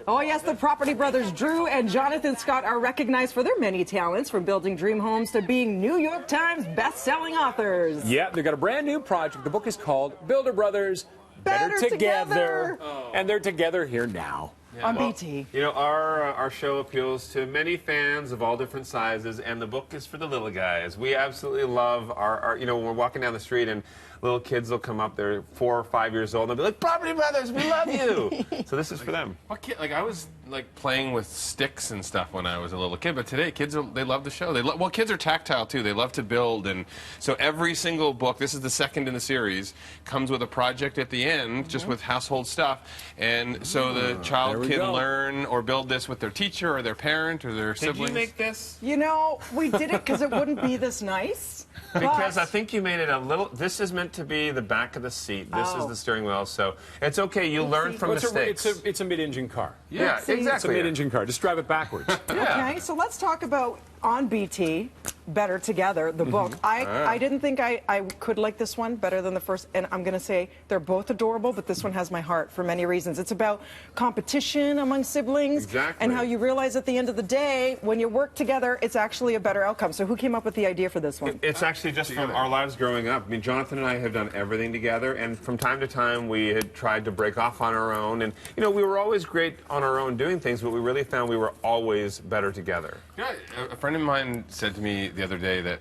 Oh, yes, the Property Brothers Drew and Jonathan Scott are recognized for their many talents, from building dream homes to being New York Times best-selling authors. Yeah, they've got a brand new project. The book is called Builder Brothers Better Together. And they're together here now. Yeah, on BT. You know, our show appeals to many fans of all different sizes, and the book is for the little guys. We absolutely love our you know, when we're walking down the street and little kids will come up, they're 4 or 5 years old, and they'll be like, Property Brothers, we love you. So this is for them. What kid, like, I was like playing with sticks and stuff when I was a little kid, but today kids they love the show. Well, kids are tactile too. They love to build, and so every single book, this is the second in the series, comes with a project at the end, just with household stuff, and so the child can learn or build this with their teacher or their parent or their siblings. Did you make this? You know, we did it because it wouldn't be this nice. Because I think you made it a little. This is meant to be the back of the seat. This is the steering wheel, so it's okay. You learn from mistakes. It's a mid-engine car. Yeah, exactly. It's a mid-engine car. Just drive it backwards. Okay, so let's talk about on BT, Better Together, the book. I didn't think I could like this one better than the first, and I'm going to say they're both adorable, but this one has my heart for many reasons. It's about competition among siblings and how you realize at the end of the day, when you work together, it's actually a better outcome. So who came up with the idea for this one? It's actually just from our lives growing up. I mean, Jonathan and I have done everything together, and from time to time we had tried to break off on our own, and you know, we were always great on our own doing things, but we really found we were always better together. Yeah, a friend of mine said to me the other day that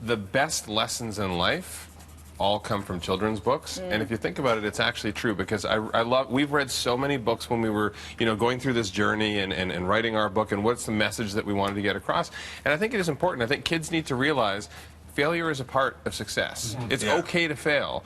the best lessons in life all come from children's books, and if you think about it, it's actually true, because we've read so many books when we were, you know, going through this journey and writing our book, and what's the message that we wanted to get across. And I think it is important. I think kids need to realize failure is a part of success. It's okay to fail.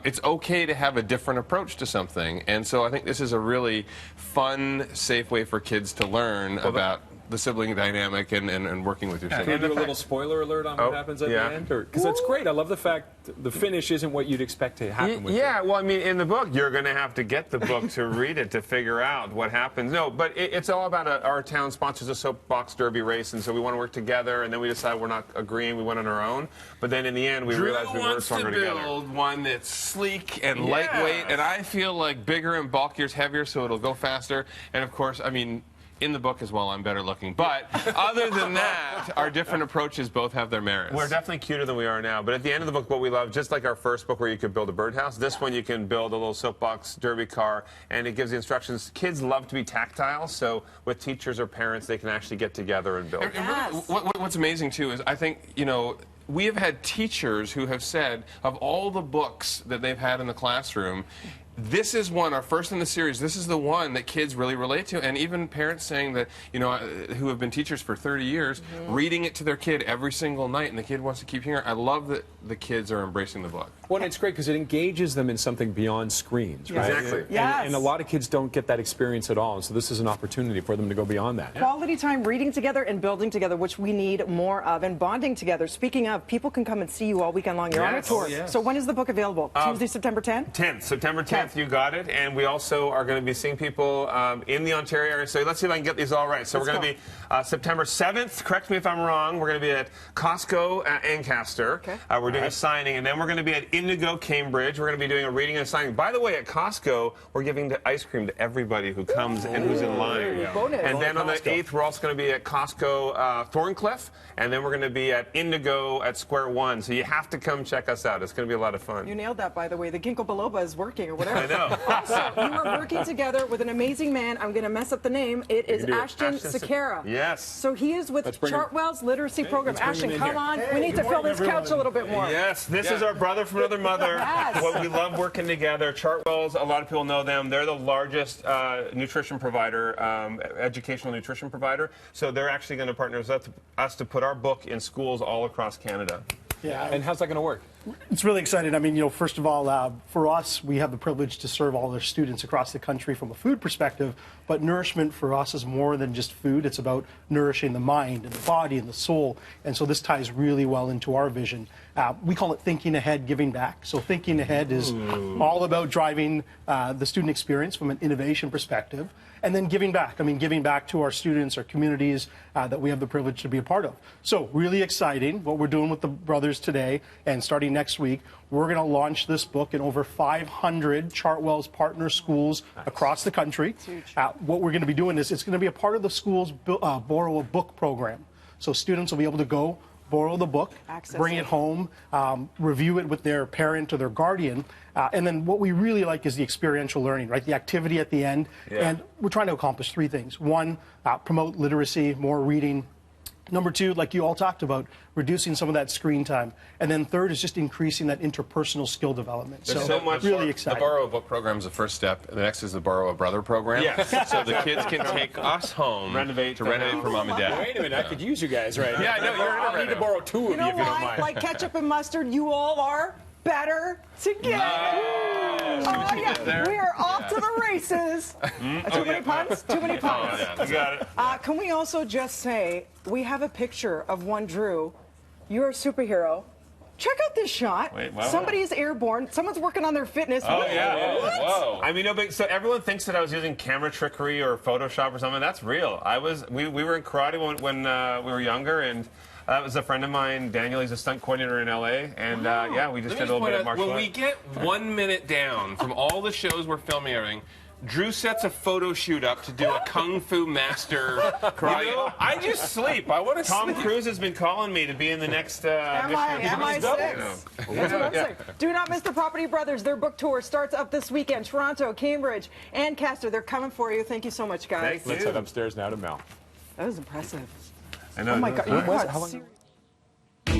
It's okay to have a different approach to something, and so I think this is a really fun, safe way for kids to learn about the sibling dynamic and working with your sibling. Can we do a little spoiler alert on what happens at the end? Because that's great. I love the fact the finish isn't what you'd expect to happen with it. Well, I mean, in the book, you're going to have to get the book to read it to figure out what happens. No, but it's all about our town sponsors a soapbox derby race, and so we want to work together, and then we decide we're not agreeing, we went on our own. But then in the end, we realized we were stronger together. Drew wants to build one that's sleek and lightweight, and I feel like bigger and bulkier is heavier, so it'll go faster. And of course, I mean, in the book as well, I'm better looking. But other than that, our different approaches both have their merits. We're definitely cuter than we are now. But at the end of the book, what we love, just like our first book where you could build a birdhouse, this one you can build a little soapbox derby car, and it gives the instructions. Kids love to be tactile, so with teachers or parents, they can actually get together and build. And really, what's amazing, too, is I think, you know, we have had teachers who have said, of all the books that they've had in the classroom, this is one, our first in the series, this is the one that kids really relate to, and even parents saying that, you know, who have been teachers for 30 years, reading it to their kid every single night, and the kid wants to keep hearing it. I love that the kids are embracing the book. Well, and it's great because it engages them in something beyond screens, right? Exactly. And a lot of kids don't get that experience at all, and so this is an opportunity for them to go beyond that. Quality time reading together and building together, which we need more of, and bonding together. Speaking of, people can come and see you all weekend long. You're on a tour. So when is the book available? Tuesday, September 10th? 10th. September 10th, you got it. And we also are going to be seeing people in the Ontario area. So let's see if I can get these all right. So we're going to be September 7th. Correct me if I'm wrong. We're going to be at Costco Ancaster. We're doing a signing. And then we're going to be at Indigo Cambridge. We're going to be doing a reading and a signing. By the way, at Costco, we're giving the ice cream to everybody who comes and who's in line. And then on the 8th, we're also going to be at Costco Thorncliffe. And then we're going to be at Indigo at Square One. So you have to come check us out. It's going to be a lot of fun. You nailed that, by the way. The ginkgo biloba is working, or whatever. I know. Also, you are working together with an amazing man. I'm going to mess up the name. It is Ashton Sakara. Yes. So he is with Chartwell's literacy program. Ashton, come on. We need to fill this couch a little bit more. Yes, this is our brother from another mother. Well, we love working together. Chartwell's, a lot of people know them. They're the largest nutrition provider, educational nutrition provider. So they're actually going to partner with us to put our book in schools all across Canada. Yeah. And how's that going to work? It's really exciting. I mean, you know, first of all, for us, we have the privilege to serve all our students across the country from a food perspective, but nourishment for us is more than just food. It's about nourishing the mind and the body and the soul, and so this ties really well into our vision. We call it thinking ahead, giving back. So thinking ahead is all about driving the student experience from an innovation perspective, and then giving back. I mean, giving back to our students, our communities that we have the privilege to be a part of. So really exciting what we're doing with the brothers today, and starting next week, we're going to launch this book in over 500 Chartwell's partner schools across the country. What we're going to be doing is it's going to be a part of the school's Borrow a Book program. So students will be able to go borrow the book, bring it home, review it with their parent or their guardian, and then what we really like is the experiential learning, right? The activity at the end. And we're trying to accomplish 3 things. 1, promote literacy, more reading. Number 2, like you all talked about, reducing some of that screen time. And then 3rd is just increasing that interpersonal skill development. There's so much really more. exciting. The Borrow a Book program is the first step. And the next is the Borrow a Brother program. So the kids can take us home to renovate for mom and dad. Wait a minute, I could use you guys right now. Yeah, I know, you're I need to borrow 2 of you, You know if you don't why? mind. Like ketchup and mustard, you all are better together. Oh, yeah. We are off to the races. Too many puns? Too many puns. You got it. Can we also just say, we have a picture of one Drew. You're a superhero. Check out this shot. Wait, wow. Somebody's airborne. Someone's working on their fitness. Oh, What? yeah. What? Whoa. I mean, no, but so everyone thinks that I was using camera trickery or Photoshop or something. That's real. We were in karate when we were younger, and that was a friend of mine, Daniel. He's a stunt coordinator in LA, and yeah, we just did a little bit of martial when arts. we get 1 minute down from all the shows we're filming and everything, Drew sets a photo shoot up to do a Kung Fu Master karate. You know, I just sleep. I want to Tom sleep. Cruise has been calling me to be in the next mission. MI6. That's what I'm saying. Do not miss the Property Brothers. Their book tour starts up this weekend. Toronto, Cambridge, Ancaster. They're coming for you. Thank you so much, guys. Thank you. Let's head upstairs now to Mel. That was impressive. I know. Oh, my God. You got serious.